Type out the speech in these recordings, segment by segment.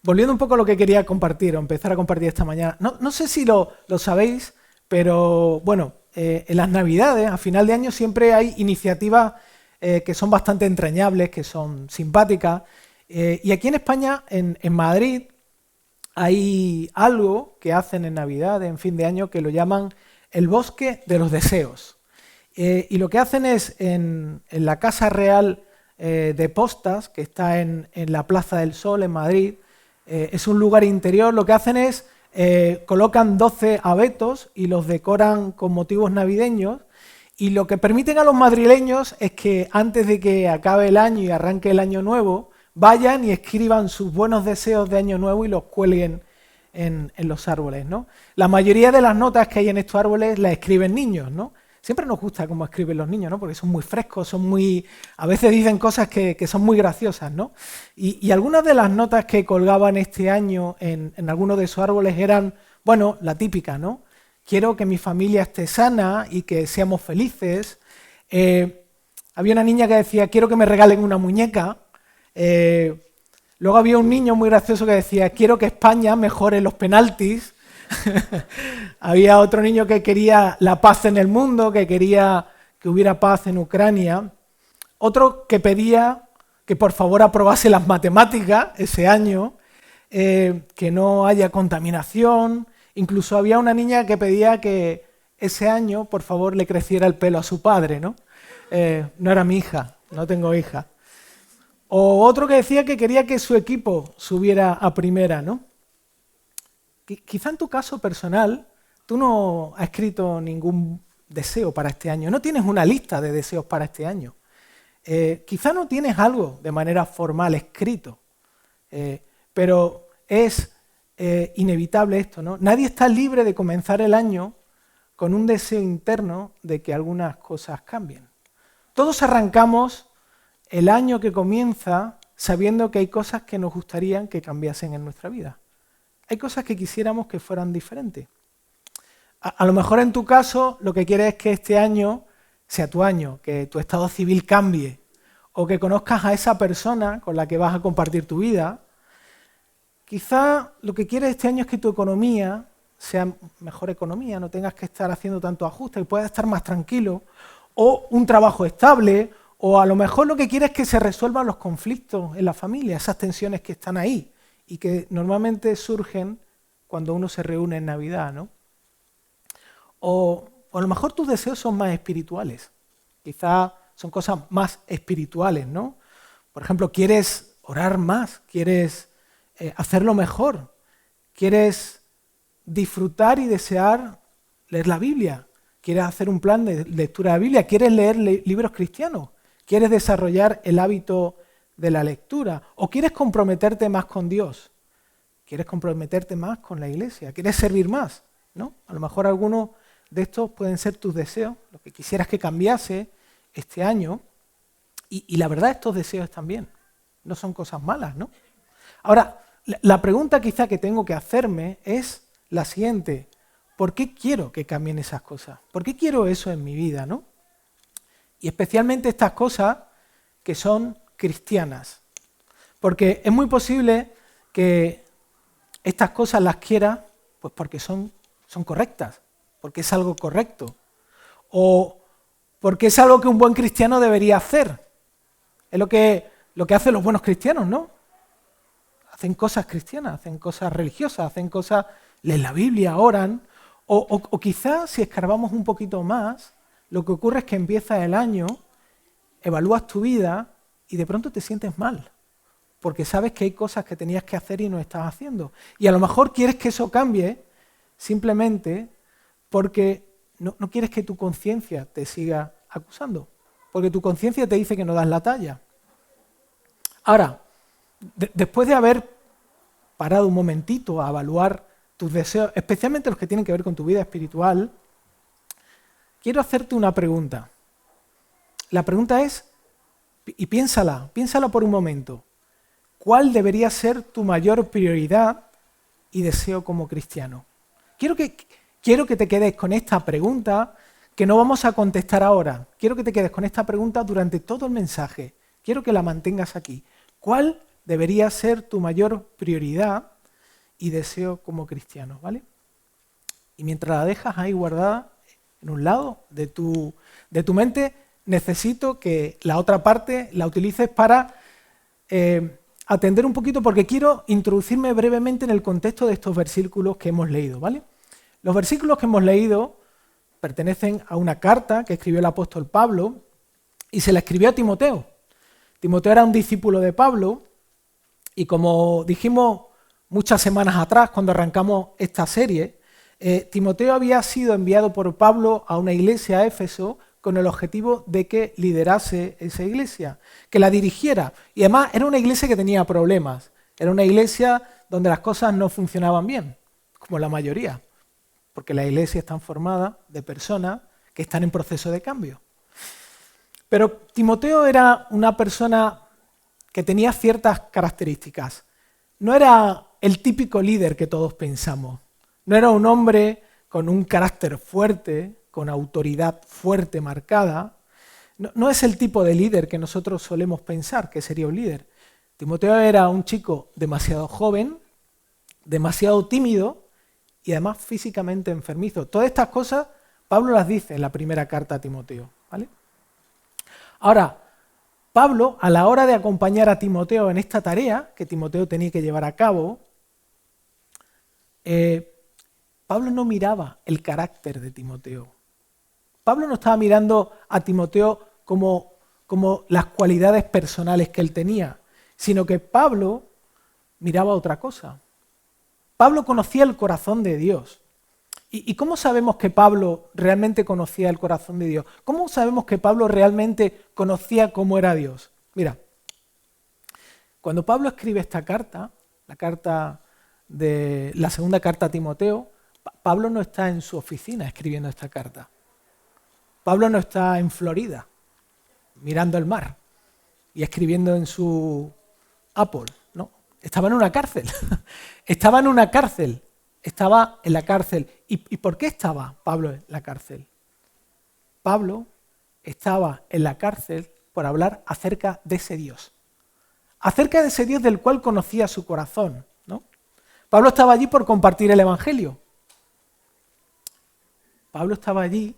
volviendo un poco a lo que quería compartir o empezar a compartir esta mañana, no sé si lo sabéis, pero bueno, en las Navidades, a final de año, siempre hay iniciativas que son bastante entrañables, que son simpáticas. Y aquí en España, en Madrid, hay algo que hacen en Navidad, en fin de año, que lo llaman el Bosque de los Deseos. Y lo que hacen es, en la Casa Real de Postas, que está en la Plaza del Sol, en Madrid, es un lugar interior, lo que hacen es, colocan 12 abetos y los decoran con motivos navideños, y lo que permiten a los madrileños es que antes de que acabe el año y arranque el año nuevo, vayan y escriban sus buenos deseos de año nuevo y los cuelguen en los árboles, ¿no? La mayoría de las notas que hay en estos árboles las escriben niños, ¿no? Siempre nos gusta cómo escriben los niños, ¿no? Porque son muy frescos, a veces dicen cosas que son muy graciosas, ¿no? Y algunas de las notas que colgaban este año en algunos de esos árboles eran, bueno, la típica, ¿no? Quiero que mi familia esté sana y que seamos felices. Había una niña que decía, quiero que me regalen una muñeca. Luego había un niño muy gracioso que decía, quiero que España mejore los penaltis. Había otro niño que quería la paz en el mundo, que quería que hubiera paz en Ucrania. Otro que pedía que por favor aprobase las matemáticas ese año, que no haya contaminación. Incluso había una niña que pedía que ese año por favor le creciera el pelo a su padre, ¿no? No era mi hija, no tengo hija. O otro que decía que quería que su equipo subiera a primera, ¿no? Quizá en tu caso personal, tú no has escrito ningún deseo para este año, no tienes una lista de deseos para este año. Quizá no tienes algo de manera formal escrito, pero es inevitable esto, ¿no? Nadie está libre de comenzar el año con un deseo interno de que algunas cosas cambien. Todos arrancamos el año que comienza sabiendo que hay cosas que nos gustaría que cambiasen en nuestra vida. Hay cosas que quisiéramos que fueran diferentes. A lo mejor en tu caso lo que quieres es que este año sea tu año, que tu estado civil cambie, o que conozcas a esa persona con la que vas a compartir tu vida. Quizá lo que quieres este año es que tu economía sea mejor economía, no tengas que estar haciendo tanto ajuste y puedas estar más tranquilo, o un trabajo estable, o a lo mejor lo que quieres es que se resuelvan los conflictos en la familia, esas tensiones que están ahí y que normalmente surgen cuando uno se reúne en Navidad, ¿no? O a lo mejor tus deseos son más espirituales, quizá son cosas más espirituales, ¿no? Por ejemplo, quieres orar más, quieres hacerlo mejor, quieres disfrutar y desear leer la Biblia, quieres hacer un plan de lectura de la Biblia, quieres leer libros cristianos, quieres desarrollar el hábito de la lectura, o quieres comprometerte más con Dios, quieres comprometerte más con la iglesia, quieres servir más, ¿no? A lo mejor algunos de estos pueden ser tus deseos, lo que quisieras que cambiase este año, y la verdad estos deseos también, no son cosas malas, ¿no? Ahora, la pregunta quizá que tengo que hacerme es la siguiente: ¿por qué quiero que cambien esas cosas? ¿Por qué quiero eso en mi vida, no? Y especialmente estas cosas que son cristianas. Porque es muy posible que estas cosas las quieras pues porque son correctas, porque es algo correcto, o porque es algo que un buen cristiano debería hacer. Es lo que hacen los buenos cristianos, ¿no? Hacen cosas cristianas, hacen cosas religiosas, hacen cosas, leen la Biblia, oran, o quizás si escarbamos un poquito más, lo que ocurre es que empieza el año, evalúas tu vida y de pronto te sientes mal, porque sabes que hay cosas que tenías que hacer y no estás haciendo. Y a lo mejor quieres que eso cambie simplemente porque no quieres que tu conciencia te siga acusando, porque tu conciencia te dice que no das la talla. Ahora, después de haber parado un momentito a evaluar tus deseos, especialmente los que tienen que ver con tu vida espiritual, quiero hacerte una pregunta. La pregunta es, y piénsala por un momento, ¿cuál debería ser tu mayor prioridad y deseo como cristiano? Quiero que te quedes con esta pregunta que no vamos a contestar ahora. Quiero que te quedes con esta pregunta durante todo el mensaje. Quiero que la mantengas aquí. ¿Cuál debería ser tu mayor prioridad y deseo como cristiano, ¿vale? Y mientras la dejas ahí guardada en un lado de tu mente, necesito que la otra parte la utilices para atender un poquito, porque quiero introducirme brevemente en el contexto de estos versículos que hemos leído, ¿vale? Los versículos que hemos leído pertenecen a una carta que escribió el apóstol Pablo y se la escribió a Timoteo. Timoteo era un discípulo de Pablo y, como dijimos muchas semanas atrás cuando arrancamos esta serie, Timoteo había sido enviado por Pablo a una iglesia, a Éfeso, con el objetivo de que liderase esa iglesia, que la dirigiera. Y además era una iglesia que tenía problemas, era una iglesia donde las cosas no funcionaban bien, como la mayoría, porque la iglesia está formada de personas que están en proceso de cambio. Pero Timoteo era una persona que tenía ciertas características. No era el típico líder que todos pensamos. No era un hombre con un carácter fuerte, con autoridad fuerte marcada. No es el tipo de líder que nosotros solemos pensar que sería un líder. Timoteo era un chico demasiado joven, demasiado tímido y además físicamente enfermizo. Todas estas cosas Pablo las dice en la primera carta a Timoteo, ¿vale? Ahora, Pablo, a la hora de acompañar a Timoteo en esta tarea que Timoteo tenía que llevar a cabo, Pablo no miraba el carácter de Timoteo. Pablo no estaba mirando a Timoteo como las cualidades personales que él tenía, sino que Pablo miraba otra cosa. Pablo conocía el corazón de Dios. ¿Y cómo sabemos que Pablo realmente conocía el corazón de Dios? ¿Cómo sabemos que Pablo realmente conocía cómo era Dios? Mira, cuando Pablo escribe esta carta, la segunda carta a Timoteo, Pablo no está en su oficina escribiendo esta carta. Pablo no está en Florida, mirando el mar y escribiendo en su Apple, ¿no? Estaba en una cárcel. Estaba en una cárcel. Estaba en la cárcel. ¿Y por qué estaba Pablo en la cárcel? Pablo estaba en la cárcel por hablar acerca de ese Dios. Acerca de ese Dios del cual conocía su corazón, ¿no? Pablo estaba allí por compartir el Evangelio. Pablo estaba allí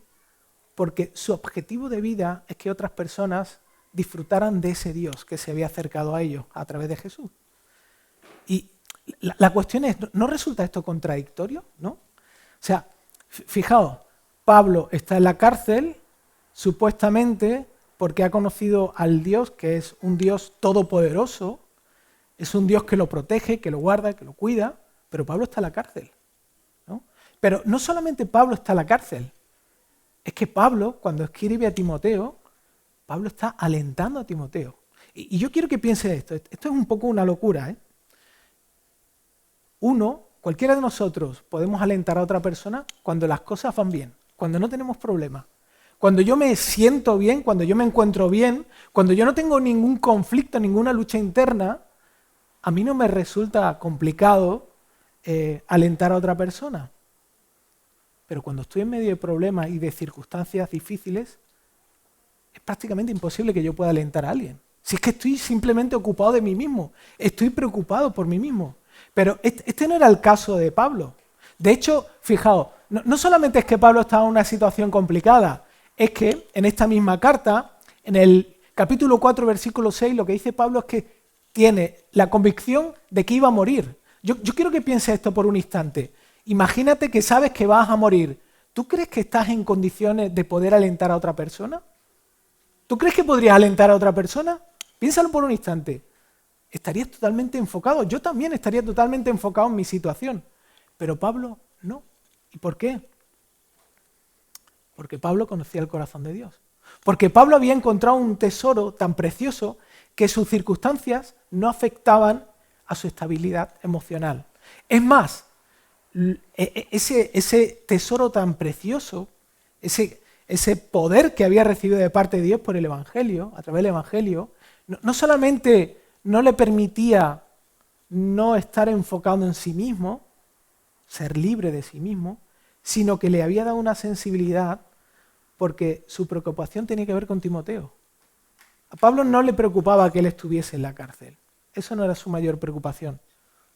porque su objetivo de vida es que otras personas disfrutaran de ese Dios que se había acercado a ellos a través de Jesús. Y la cuestión es, ¿no resulta esto contradictorio? ¿No? O sea, fijaos, Pablo está en la cárcel supuestamente porque ha conocido al Dios que es un Dios todopoderoso, es un Dios que lo protege, que lo guarda, que lo cuida, pero Pablo está en la cárcel, ¿no? Pero no solamente Pablo está en la cárcel, es que Pablo, cuando escribe a Timoteo, Pablo está alentando a Timoteo. Y yo quiero que piense esto es un poco una locura, ¿eh? Cualquiera de nosotros podemos alentar a otra persona cuando las cosas van bien, cuando no tenemos problemas. Cuando yo me siento bien, cuando yo me encuentro bien, cuando yo no tengo ningún conflicto, ninguna lucha interna, a mí no me resulta complicado alentar a otra persona. Pero cuando estoy en medio de problemas y de circunstancias difíciles, es prácticamente imposible que yo pueda alentar a alguien. Si es que estoy simplemente ocupado de mí mismo, estoy preocupado por mí mismo. Pero este no era el caso de Pablo. De hecho, fijaos, no solamente es que Pablo estaba en una situación complicada, es que en esta misma carta, en el capítulo 4, versículo 6, lo que dice Pablo es que tiene la convicción de que iba a morir. Yo quiero que pienses esto por un instante. Imagínate que sabes que vas a morir. ¿Tú crees que estás en condiciones de poder alentar a otra persona? ¿Tú crees que podrías alentar a otra persona? Piénsalo por un instante. Estarías totalmente enfocado. Yo también estaría totalmente enfocado en mi situación. Pero Pablo no. ¿Y por qué? Porque Pablo conocía el corazón de Dios. Porque Pablo había encontrado un tesoro tan precioso que sus circunstancias no afectaban a su estabilidad emocional. Es más, ese tesoro tan precioso, ese poder que había recibido de parte de Dios por el Evangelio, a través del Evangelio, no solamente no le permitía no estar enfocado en sí mismo, ser libre de sí mismo, sino que le había dado una sensibilidad porque su preocupación tenía que ver con Timoteo. A Pablo no le preocupaba que él estuviese en la cárcel. Eso no era su mayor preocupación.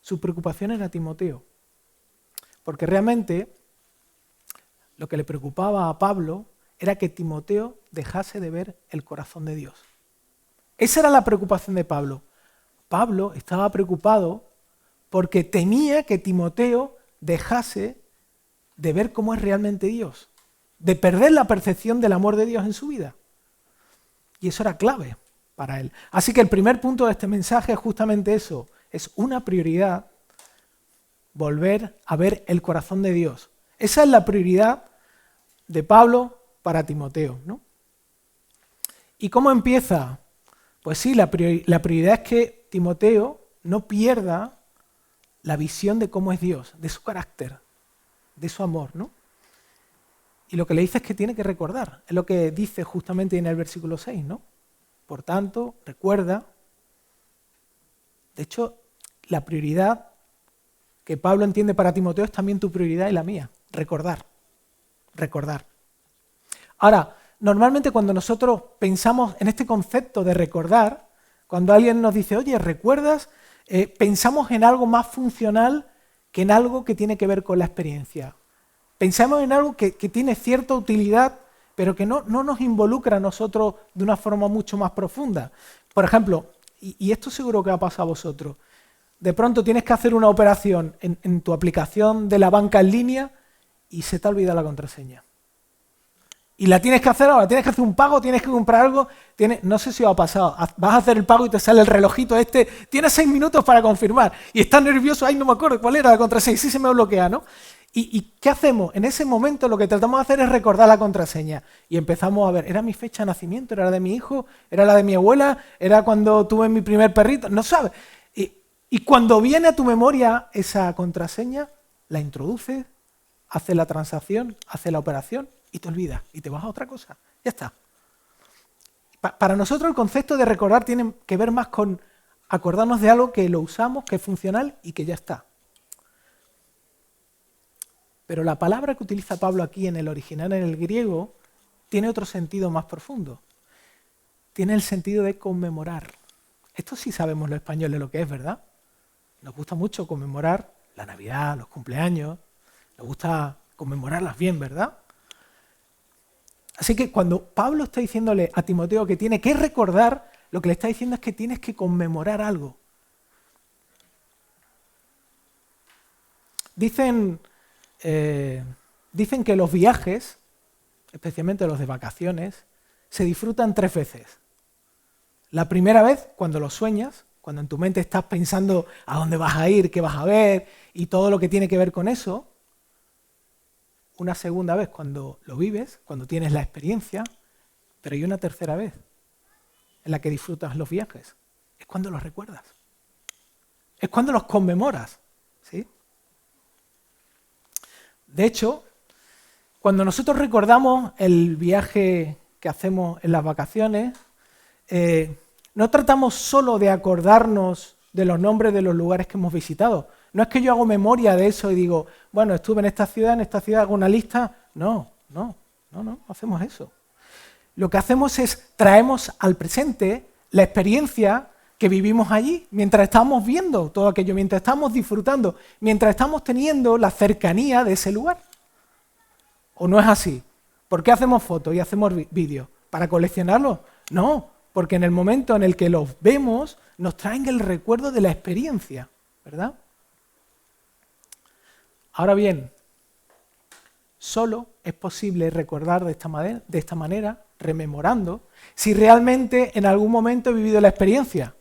Su preocupación era Timoteo. Porque realmente lo que le preocupaba a Pablo era que Timoteo dejase de ver el corazón de Dios. Esa era la preocupación de Pablo. Pablo estaba preocupado porque temía que Timoteo dejase de ver cómo es realmente Dios, de perder la percepción del amor de Dios en su vida. Y eso era clave para él. Así que el primer punto de este mensaje es justamente eso. Es una prioridad volver a ver el corazón de Dios. Esa es la prioridad de Pablo para Timoteo, ¿no? ¿Y cómo empieza? Pues sí, la prioridad es que Timoteo no pierda la visión de cómo es Dios, de su carácter, de su amor, ¿no? Y lo que le dice es que tiene que recordar, es lo que dice justamente en el versículo 6, ¿no? Por tanto, recuerda. De hecho, la prioridad que Pablo entiende para Timoteo es también tu prioridad y la mía, recordar. Ahora, normalmente cuando nosotros pensamos en este concepto de recordar, cuando alguien nos dice, oye, ¿recuerdas? Pensamos en algo más funcional que en algo que tiene que ver con la experiencia. Pensamos en algo que tiene cierta utilidad, pero que no nos involucra a nosotros de una forma mucho más profunda. Por ejemplo, y esto seguro que ha pasado a vosotros, de pronto tienes que hacer una operación en tu aplicación de la banca en línea y se te ha olvidado la contraseña. Y la tienes que hacer ahora, tienes que hacer un pago, tienes que comprar algo, no sé si os ha pasado, vas a hacer el pago y te sale el relojito tienes 6 minutos para confirmar, y estás nervioso, ay, no me acuerdo cuál era la contraseña, sí se me bloquea, ¿no? ¿Y qué hacemos? En ese momento lo que tratamos de hacer es recordar la contraseña, y empezamos a ver, ¿era mi fecha de nacimiento? ¿Era la de mi hijo? ¿Era la de mi abuela? ¿Era cuando tuve mi primer perrito? No sabes. Y cuando viene a tu memoria esa contraseña, la introduces, haces la transacción, haces la operación, y te olvidas, y te vas a otra cosa. Ya está. Para nosotros el concepto de recordar tiene que ver más con acordarnos de algo que lo usamos, que es funcional y que ya está. Pero la palabra que utiliza Pablo aquí en el original, en el griego, tiene otro sentido más profundo. Tiene el sentido de conmemorar. Esto sí sabemos los españoles lo que es, ¿verdad? Nos gusta mucho conmemorar la Navidad, los cumpleaños. Nos gusta conmemorarlas bien, ¿verdad? Así que cuando Pablo está diciéndole a Timoteo que tiene que recordar, lo que le está diciendo es que tienes que conmemorar algo. Dicen que los viajes, especialmente los de vacaciones, se disfrutan 3 veces. La primera vez, cuando los sueñas, cuando en tu mente estás pensando a dónde vas a ir, qué vas a ver y todo lo que tiene que ver con eso. Una segunda vez cuando lo vives, cuando tienes la experiencia, pero hay una tercera vez en la que disfrutas los viajes. Es cuando los recuerdas. Es cuando los conmemoras, ¿sí? De hecho, cuando nosotros recordamos el viaje que hacemos en las vacaciones, no tratamos solo de acordarnos de los nombres de los lugares que hemos visitado. No es que yo hago memoria de eso y digo, bueno, estuve en esta ciudad, hago una lista. No hacemos eso. Lo que hacemos es traemos al presente la experiencia que vivimos allí, mientras estamos viendo todo aquello, mientras estamos disfrutando, mientras estamos teniendo la cercanía de ese lugar. ¿O no es así? ¿Por qué hacemos fotos y hacemos vídeos? ¿Para coleccionarlos? No, porque en el momento en el que los vemos, nos traen el recuerdo de la experiencia, ¿verdad? Ahora bien, solo es posible recordar de esta manera, rememorando, si realmente en algún momento he vivido la experiencia.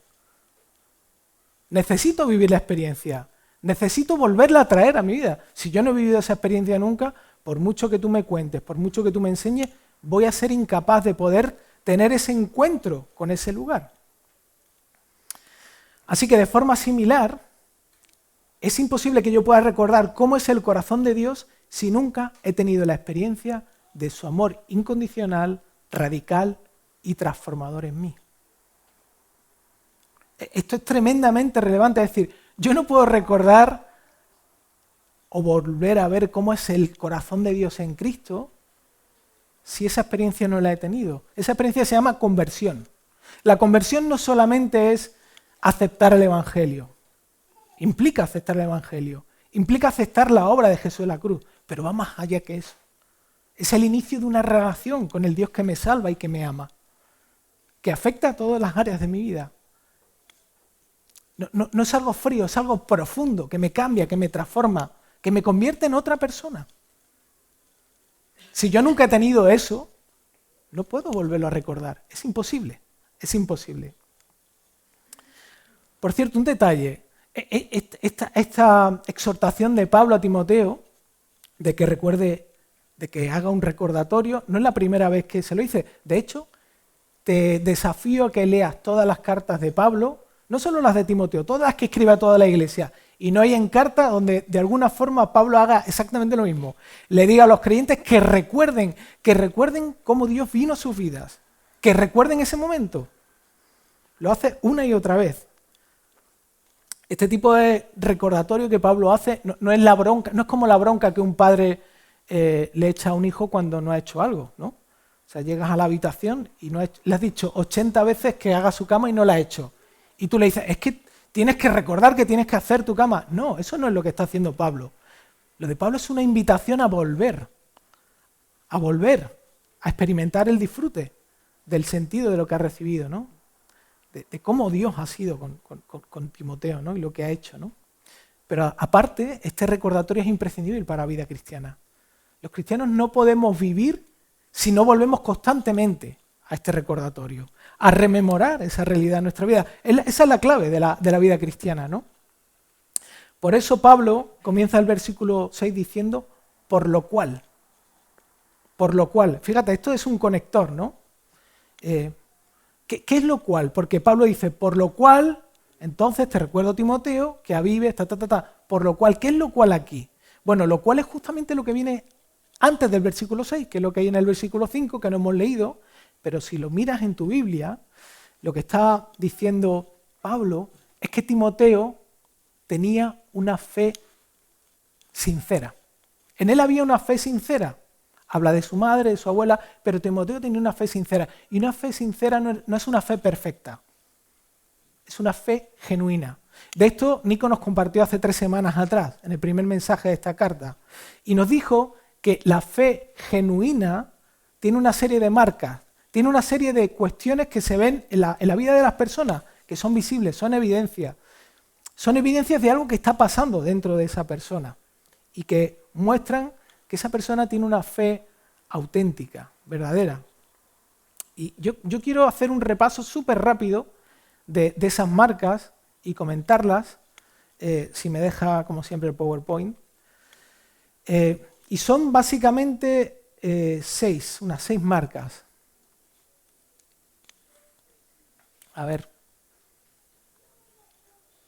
Necesito vivir la experiencia, necesito volverla a traer a mi vida. Si yo no he vivido esa experiencia nunca, por mucho que tú me cuentes, por mucho que tú me enseñes, voy a ser incapaz de poder tener ese encuentro con ese lugar. Así que de forma similar, es imposible que yo pueda recordar cómo es el corazón de Dios si nunca he tenido la experiencia de su amor incondicional, radical y transformador en mí. Esto es tremendamente relevante, es decir, yo no puedo recordar o volver a ver cómo es el corazón de Dios en Cristo si esa experiencia no la he tenido. Esa experiencia se llama conversión. La conversión no solamente es aceptar el Evangelio. Implica aceptar el Evangelio. Implica aceptar la obra de Jesús en la cruz. Pero va más allá que eso. Es el inicio de una relación con el Dios que me salva y que me ama. Que afecta a todas las áreas de mi vida. No es algo frío, es algo profundo, que me cambia, que me transforma, que me convierte en otra persona. Si yo nunca he tenido eso, no puedo volverlo a recordar. Es imposible, es imposible. Por cierto, un detalle. Esta exhortación de Pablo a Timoteo, de que recuerde, de que haga un recordatorio, no es la primera vez que se lo dice. De hecho, te desafío a que leas todas las cartas de Pablo, no solo las de Timoteo, todas las que escribe a toda la iglesia. Y no hay en carta donde de alguna forma Pablo haga exactamente lo mismo. Le diga a los creyentes que recuerden cómo Dios vino a sus vidas, que recuerden ese momento. Lo hace una y otra vez. Este tipo de recordatorio que Pablo hace no es la bronca, no es como la bronca que un padre le echa a un hijo cuando no ha hecho algo, ¿no? O sea, llegas a la habitación y le has dicho 80 veces que haga su cama y no la ha hecho. Y tú le dices, es que tienes que recordar que tienes que hacer tu cama. No, eso no es lo que está haciendo Pablo. Lo de Pablo es una invitación a volver, a experimentar el disfrute del sentido de lo que ha recibido, ¿no? De cómo Dios ha sido con Timoteo, ¿no? Y lo que ha hecho, ¿no? Pero aparte, este recordatorio es imprescindible para la vida cristiana. Los cristianos no podemos vivir si no volvemos constantemente a este recordatorio, a rememorar esa realidad en nuestra vida. Esa es la clave de la vida cristiana, ¿no? Por eso Pablo comienza el versículo 6 diciendo, por lo cual, fíjate, esto es un conector, ¿no? ¿Qué es lo cual? Porque Pablo dice, por lo cual, entonces te recuerdo, Timoteo, que avives, por lo cual, ¿qué es lo cual aquí? Bueno, lo cual es justamente lo que viene antes del versículo 6, que es lo que hay en el versículo 5, que no hemos leído, pero si lo miras en tu Biblia, lo que está diciendo Pablo es que Timoteo tenía una fe sincera. En él había una fe sincera. Habla de su madre, de su abuela, pero Timoteo tenía una fe sincera. Y una fe sincera no es una fe perfecta, es una fe genuina. De esto Nico nos compartió hace 3 semanas atrás, en el primer mensaje de esta carta. Y nos dijo que la fe genuina tiene una serie de marcas, tiene una serie de cuestiones que se ven en la vida de las personas, que son visibles, son evidencias. Son evidencias de algo que está pasando dentro de esa persona y que muestran que esa persona tiene una fe auténtica, verdadera. Y yo quiero hacer un repaso súper rápido de esas marcas y comentarlas, si me deja, como siempre, el PowerPoint. Y son básicamente 6, unas 6 marcas. A ver,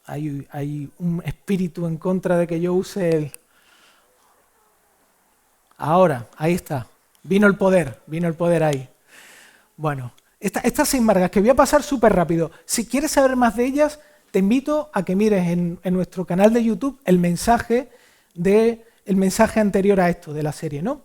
hay un espíritu en contra de que yo use el... Ahora, ahí está. Vino el poder ahí. Bueno, estas 6 marcas que voy a pasar súper rápido. Si quieres saber más de ellas, te invito a que mires en nuestro canal de YouTube el mensaje anterior a esto, de la serie, ¿no?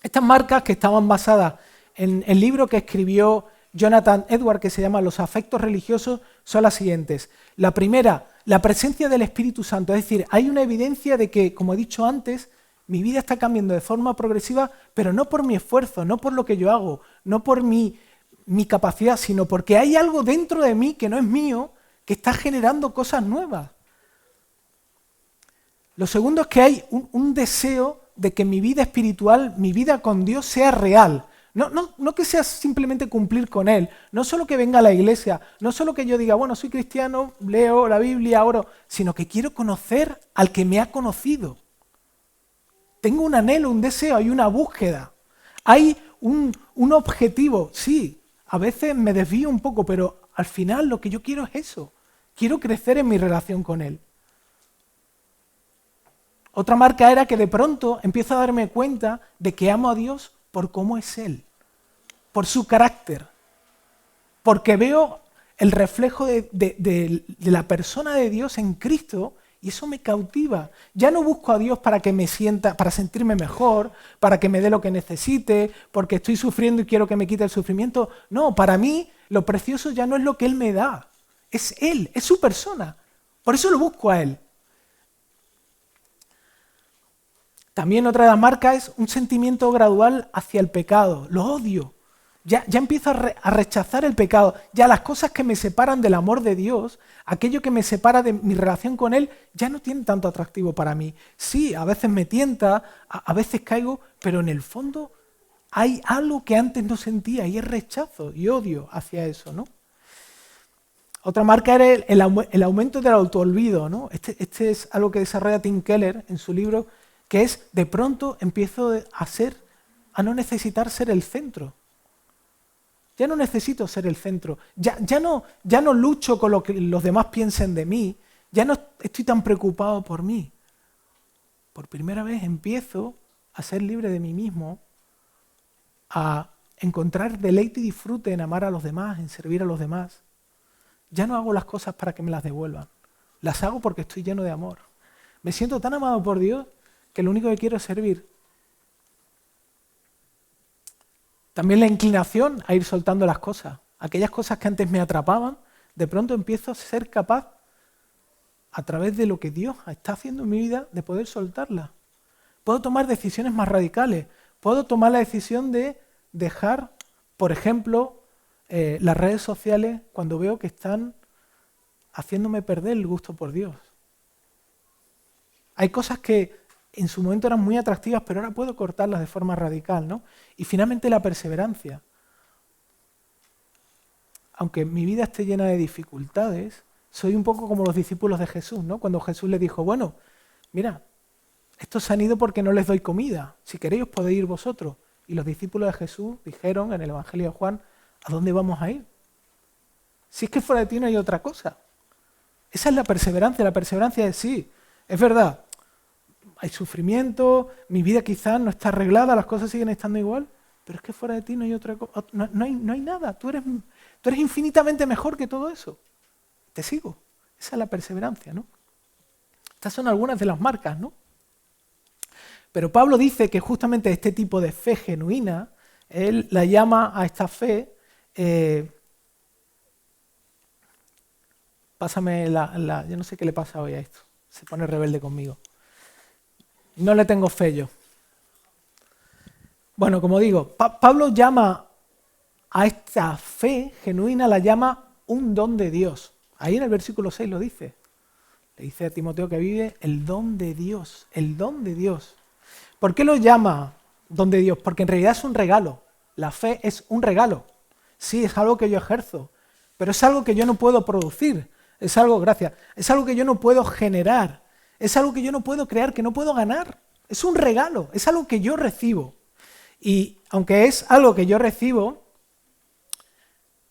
Estas marcas que estaban basadas en el libro que escribió Jonathan Edwards, que se llama Los afectos religiosos, son las siguientes. La primera, la presencia del Espíritu Santo. Es decir, hay una evidencia de que, como he dicho antes, mi vida está cambiando de forma progresiva, pero no por mi esfuerzo, no por lo que yo hago, no por mi capacidad, sino porque hay algo dentro de mí que no es mío, que está generando cosas nuevas. Lo segundo es que hay un deseo de que mi vida espiritual, mi vida con Dios sea real. No que sea simplemente cumplir con Él, no solo que venga a la iglesia, no solo que yo diga, bueno, soy cristiano, leo la Biblia, oro, sino que quiero conocer al que me ha conocido. Tengo un anhelo, un deseo, hay una búsqueda. Hay un objetivo, sí, a veces me desvío un poco, pero al final lo que yo quiero es eso. Quiero crecer en mi relación con Él. Otra marca era que de pronto empiezo a darme cuenta de que amo a Dios por cómo es Él, por su carácter, porque veo el reflejo de la persona de Dios en Cristo y eso me cautiva. Ya no busco a Dios para que me sienta, para sentirme mejor, para que me dé lo que necesite, porque estoy sufriendo y quiero que me quite el sufrimiento. No, para mí lo precioso ya no es lo que Él me da, Es Él, es su persona. Por eso lo busco a Él. También otra de las marcas es un sentimiento gradual hacia el pecado. Lo odio. Ya empiezo a rechazar el pecado. Ya las cosas que me separan del amor de Dios, aquello que me separa de mi relación con Él, ya no tiene tanto atractivo para mí. Sí, a veces me tienta, a veces caigo, pero en el fondo hay algo que antes no sentía y es rechazo y odio hacia eso, ¿no? Otra marca era el aumento del autoolvido, ¿no? Este es algo que desarrolla Tim Keller en su libro, que es, de pronto empiezo a no necesitar ser el centro. Ya no necesito ser el centro. Ya no lucho con lo que los demás piensen de mí. Ya no estoy tan preocupado por mí. Por primera vez empiezo a ser libre de mí mismo, a encontrar deleite y disfrute en amar a los demás, en servir a los demás. Ya no hago las cosas para que me las devuelvan. Las hago porque estoy lleno de amor. Me siento tan amado por Dios que lo único que quiero es servir. También la inclinación a ir soltando las cosas. Aquellas cosas que antes me atrapaban, de pronto empiezo a ser capaz, a través de lo que Dios está haciendo en mi vida, de poder soltarlas. Puedo tomar decisiones más radicales. Puedo tomar la decisión de dejar, por ejemplo, las redes sociales cuando veo que están haciéndome perder el gusto por Dios. Hay cosas que en su momento eran muy atractivas, pero ahora puedo cortarlas de forma radical, ¿no? Y finalmente la perseverancia. Aunque mi vida esté llena de dificultades, soy un poco como los discípulos de Jesús, ¿no? Cuando Jesús les dijo, bueno, mira, estos se han ido porque no les doy comida. Si queréis os podéis ir vosotros. Y los discípulos de Jesús dijeron en el Evangelio de Juan, ¿a dónde vamos a ir? Si es que fuera de ti no hay otra cosa. Esa es la perseverancia. La perseverancia es sí, es verdad. Hay sufrimiento, mi vida quizás no está arreglada, las cosas siguen estando igual, pero es que fuera de ti no hay otra cosa, no hay nada. Tú eres infinitamente mejor que todo eso. Te sigo. Esa es la perseverancia, ¿no? Estas son algunas de las marcas, ¿no? Pero Pablo dice que justamente este tipo de fe genuina, él la llama a esta fe, pásame yo no sé qué le pasa hoy a esto, se pone rebelde conmigo. No le tengo fe yo. Bueno, como digo, Pablo llama a esta fe genuina, la llama un don de Dios. Ahí en el versículo 6 lo dice. Le dice a Timoteo que vive el don de Dios, el don de Dios. ¿Por qué lo llama don de Dios? Porque en realidad es un regalo. La fe es un regalo. Sí, es algo que yo ejerzo, pero es algo que yo no puedo producir. Es algo que yo no puedo generar. Es algo que yo no puedo crear, que no puedo ganar. Es un regalo, es algo que yo recibo. Y aunque es algo que yo recibo,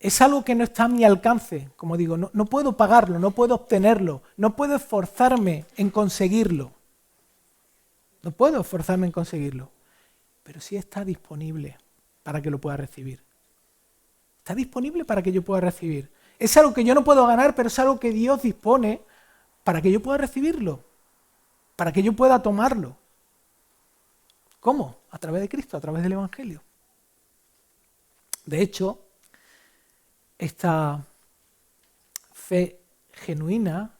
es algo que no está a mi alcance. Como digo, no puedo pagarlo, no puedo obtenerlo, no puedo esforzarme en conseguirlo. No puedo esforzarme en conseguirlo. Pero sí está disponible para que lo pueda recibir. Está disponible para que yo pueda recibir. Es algo que yo no puedo ganar, pero es algo que Dios dispone para que yo pueda recibirlo. Para que yo pueda tomarlo. ¿Cómo? A través de Cristo, a través del Evangelio. De hecho, esta fe genuina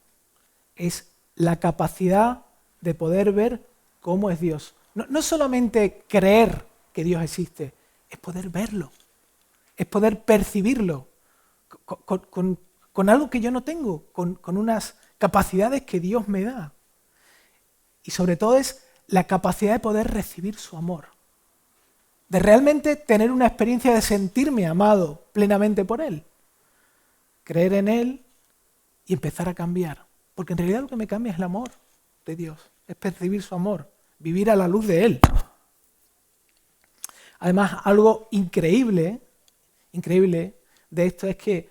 es la capacidad de poder ver cómo es Dios. No solamente creer que Dios existe, es poder verlo, es poder percibirlo con algo que yo no tengo, con unas capacidades que Dios me da. Y sobre todo es la capacidad de poder recibir su amor, de realmente tener una experiencia de sentirme amado plenamente por Él, creer en Él y empezar a cambiar. Porque en realidad lo que me cambia es el amor de Dios, es percibir su amor, vivir a la luz de Él. Además, algo increíble de esto es que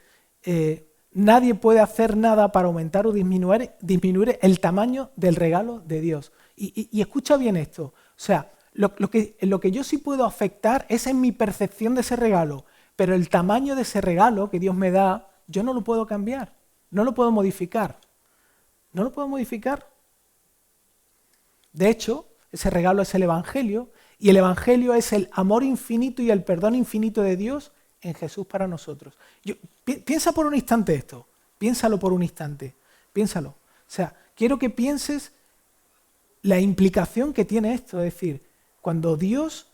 nadie puede hacer nada para aumentar o disminuir el tamaño del regalo de Dios. Y escucha bien esto, o sea, lo que yo sí puedo afectar es en mi percepción de ese regalo, pero el tamaño de ese regalo que Dios me da, yo no lo puedo cambiar, no lo puedo modificar. No lo puedo modificar. De hecho, ese regalo es el Evangelio, y el Evangelio es el amor infinito y el perdón infinito de Dios en Jesús para nosotros. Piensa por un instante esto. Piénsalo por un instante, piénsalo. O sea, quiero que pienses la implicación que tiene esto. Es decir, cuando Dios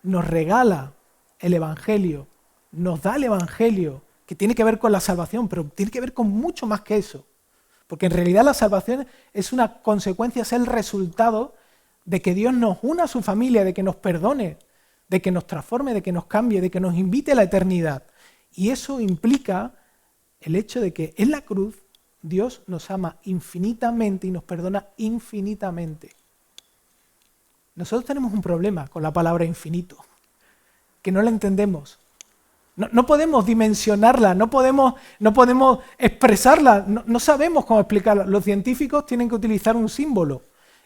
nos regala el Evangelio, nos da el Evangelio, que tiene que ver con la salvación, pero tiene que ver con mucho más que eso. Porque en realidad la salvación es una consecuencia, es el resultado de que Dios nos una a su familia, de que nos perdone, de que nos transforme, de que nos cambie, de que nos invite a la eternidad. Y eso implica el hecho de que en la cruz Dios nos ama infinitamente y nos perdona infinitamente. Nosotros tenemos un problema con la palabra infinito, que no la entendemos. No podemos dimensionarla, no podemos expresarla, no sabemos cómo explicarla. Los científicos tienen que utilizar un símbolo.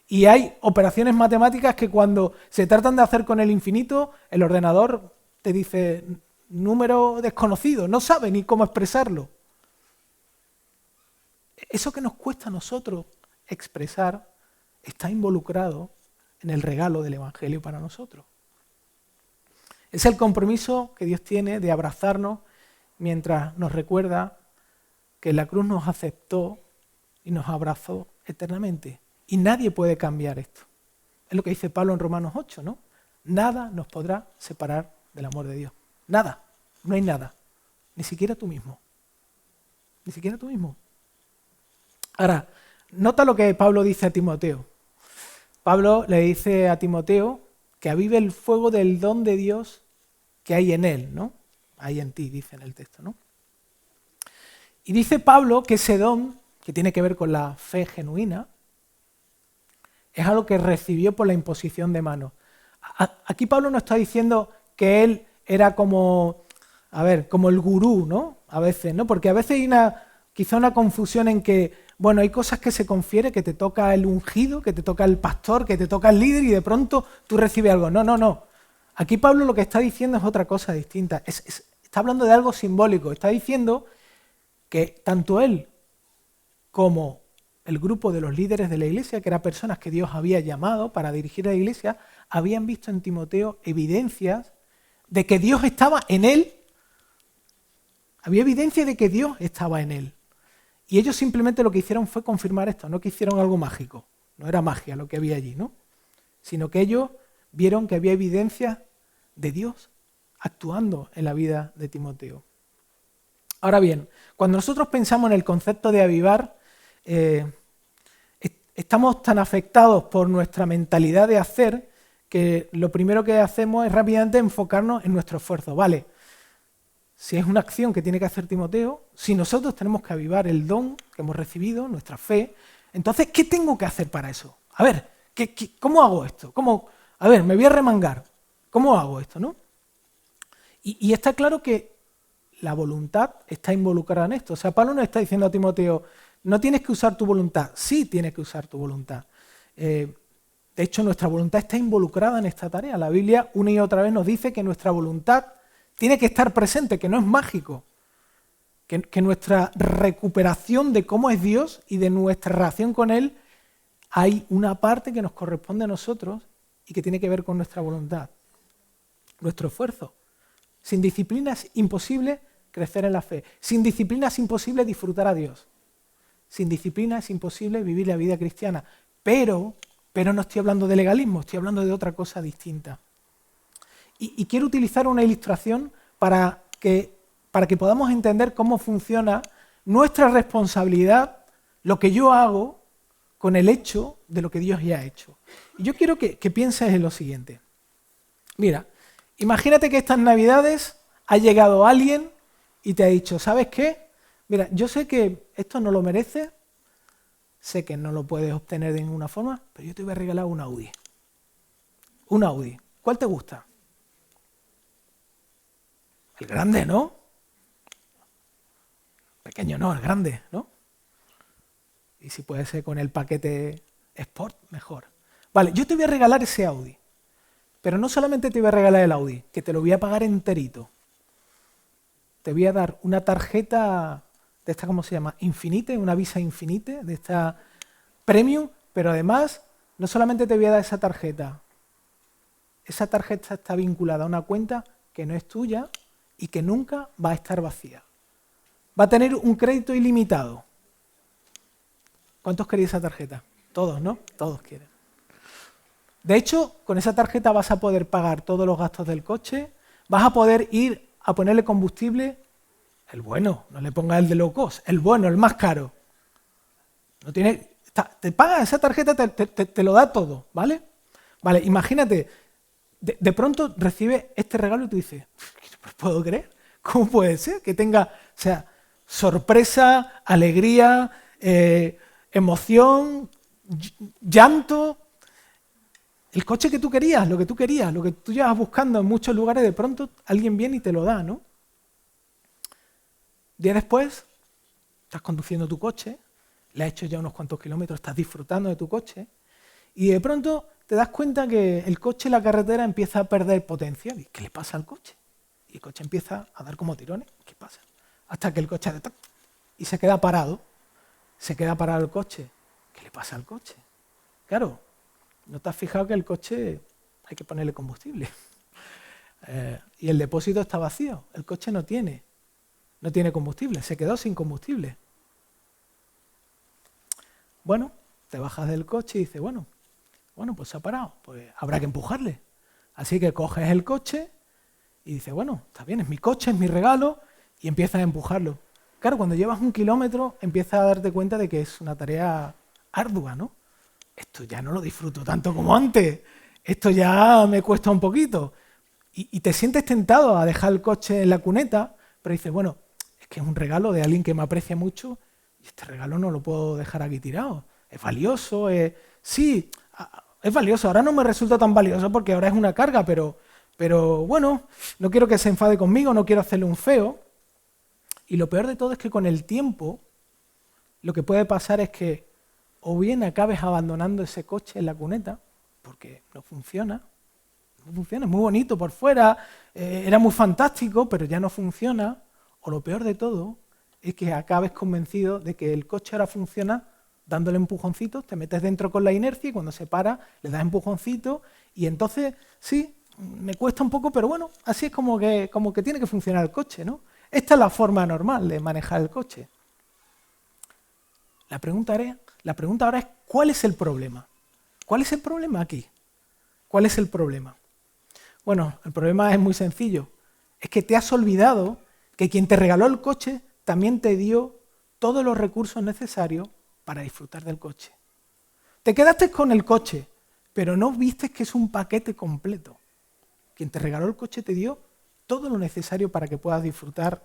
Y hay operaciones matemáticas que cuando se tratan de hacer con el infinito, el ordenador te dice número desconocido, no sabe ni cómo expresarlo. Eso que nos cuesta a nosotros expresar está involucrado en el regalo del Evangelio para nosotros. Es el compromiso que Dios tiene de abrazarnos mientras nos recuerda que en la cruz nos aceptó y nos abrazó eternamente. Y nadie puede cambiar esto. Es lo que dice Pablo en Romanos 8, ¿no? Nada nos podrá separar del amor de Dios. Nada. No hay nada. Ni siquiera tú mismo. Ni siquiera tú mismo. Ahora, nota lo que Pablo dice a Timoteo. Pablo le dice a Timoteo que avive el fuego del don de Dios que hay en él, ¿no? Hay en ti, dice en el texto, ¿no? Y dice Pablo que ese don, que tiene que ver con la fe genuina, es algo que recibió por la imposición de manos. Aquí Pablo no está diciendo que él era como el gurú, ¿no? A veces, ¿no? Porque a veces hay quizá una confusión en que, bueno, hay cosas que se confiere, que te toca el ungido, que te toca el pastor, que te toca el líder y de pronto tú recibes algo. No. Aquí Pablo lo que está diciendo es otra cosa distinta. Está hablando de algo simbólico. Está diciendo que tanto él como el grupo de los líderes de la iglesia, que eran personas que Dios había llamado para dirigir la iglesia, habían visto en Timoteo evidencias de que Dios estaba en él. Había evidencia de que Dios estaba en él. Y ellos simplemente lo que hicieron fue confirmar esto, no que hicieron algo mágico. No era magia lo que había allí, ¿no? Sino que ellos vieron que había evidencia de Dios actuando en la vida de Timoteo. Ahora bien, cuando nosotros pensamos en el concepto de avivar, estamos tan afectados por nuestra mentalidad de hacer que lo primero que hacemos es rápidamente enfocarnos en nuestro esfuerzo. Vale, si es una acción que tiene que hacer Timoteo, si nosotros tenemos que avivar el don que hemos recibido, nuestra fe, entonces, ¿qué tengo que hacer para eso? A ver, ¿cómo hago esto? A ver, me voy a remangar. ¿Cómo hago esto, no? Y está claro que la voluntad está involucrada en esto. O sea, Pablo no está diciendo a Timoteo, no tienes que usar tu voluntad. Sí tienes que usar tu voluntad. De hecho, nuestra voluntad está involucrada en esta tarea. La Biblia una y otra vez nos dice que nuestra voluntad tiene que estar presente, que no es mágico. Que nuestra recuperación de cómo es Dios y de nuestra relación con Él, hay una parte que nos corresponde a nosotros y que tiene que ver con nuestra voluntad, nuestro esfuerzo. Sin disciplina es imposible crecer en la fe. Sin disciplina es imposible disfrutar a Dios. Sin disciplina es imposible vivir la vida cristiana. Pero no estoy hablando de legalismo, estoy hablando de otra cosa distinta. Y quiero utilizar una ilustración para que podamos entender cómo funciona nuestra responsabilidad, lo que yo hago con el hecho de lo que Dios ya ha hecho. Y yo quiero que pienses en lo siguiente. Mira, imagínate que estas Navidades ha llegado alguien y te ha dicho, ¿sabes qué? Mira, yo sé que esto no lo mereces, sé que no lo puedes obtener de ninguna forma, pero yo te voy a regalar un Audi. Un Audi. ¿Cuál te gusta? El grande, ¿no? Pequeño no, el grande, ¿no? Y si puede ser con el paquete Sport, mejor. Vale, yo te voy a regalar ese Audi. Pero no solamente te voy a regalar el Audi, que te lo voy a pagar enterito. Te voy a dar una tarjeta de esta, ¿cómo se llama? Infinite, una Visa Infinite, de esta Premium, pero además no solamente te voy a dar esa tarjeta está vinculada a una cuenta que no es tuya y que nunca va a estar vacía. Va a tener un crédito ilimitado. ¿Cuántos queréis esa tarjeta? Todos, ¿no? Todos quieren. De hecho, con esa tarjeta vas a poder pagar todos los gastos del coche, vas a poder ir a ponerle combustible, el bueno, no le pongas el de low cost, el bueno, el más caro. No tiene, te paga esa tarjeta, te lo da todo, ¿vale? Vale, imagínate, de pronto recibes este regalo y tú dices, ¿no puedo creer? ¿Cómo puede ser que tenga, o sea, sorpresa, alegría, emoción, llanto? El coche que tú querías, lo que tú llevas buscando en muchos lugares, de pronto alguien viene y te lo da, ¿no? Días después, estás conduciendo tu coche, le has hecho ya unos cuantos kilómetros, estás disfrutando de tu coche, y de pronto te das cuenta que el coche en la carretera empieza a perder potencia. ¿Qué le pasa al coche? Y el coche empieza a dar como tirones. ¿Qué pasa? Hasta que el coche hace ¡tac! Y se queda parado. Se queda parado el coche. ¿Qué le pasa al coche? Claro, ¿no te has fijado que el coche hay que ponerle combustible? Y el depósito está vacío. El coche no tiene combustible. Se quedó sin combustible. Bueno, te bajas del coche y dices, bueno, pues se ha parado. Pues habrá que empujarle. Así que coges el coche y dices, bueno, está bien, es mi coche, es mi regalo, y empiezas a empujarlo. Claro, cuando llevas 1 kilómetro empiezas a darte cuenta de que es una tarea ardua, ¿no? Esto ya no lo disfruto tanto como antes, esto ya me cuesta un poquito. Y te sientes tentado a dejar el coche en la cuneta, pero dices, bueno, es que es un regalo de alguien que me aprecia mucho y este regalo no lo puedo dejar aquí tirado. Es valioso, sí, es valioso. Ahora no me resulta tan valioso porque ahora es una carga, pero bueno, no quiero que se enfade conmigo, no quiero hacerle un feo. Y lo peor de todo es que con el tiempo lo que puede pasar es que o bien acabes abandonando ese coche en la cuneta porque no funciona, es muy bonito por fuera, era muy fantástico, pero ya no funciona. O lo peor de todo es que acabes convencido de que el coche ahora funciona dándole empujoncitos, te metes dentro con la inercia y cuando se para le das empujoncitos y entonces sí, me cuesta un poco, pero bueno, así es como que tiene que funcionar el coche, ¿no? Esta es la forma normal de manejar el coche. La pregunta ahora es, ¿cuál es el problema? ¿Cuál es el problema aquí? ¿Cuál es el problema? Bueno, el problema es muy sencillo. Es que te has olvidado que quien te regaló el coche también te dio todos los recursos necesarios para disfrutar del coche. Te quedaste con el coche, pero no viste que es un paquete completo. Quien te regaló el coche te dio todo lo necesario para que puedas disfrutar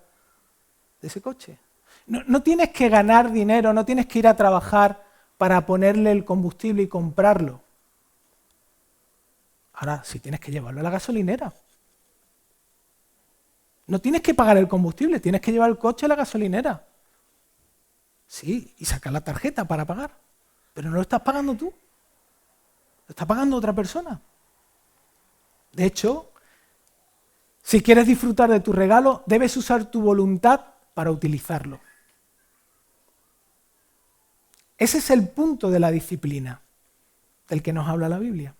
de ese coche. No tienes que ganar dinero, no tienes que ir a trabajar para ponerle el combustible y comprarlo. Ahora, sí tienes que llevarlo a la gasolinera. No tienes que pagar el combustible, tienes que llevar el coche a la gasolinera. Sí, y sacar la tarjeta para pagar. Pero no lo estás pagando tú. Lo está pagando otra persona. De hecho, si quieres disfrutar de tu regalo, debes usar tu voluntad para utilizarlo. Ese es el punto de la disciplina del que nos habla la Biblia.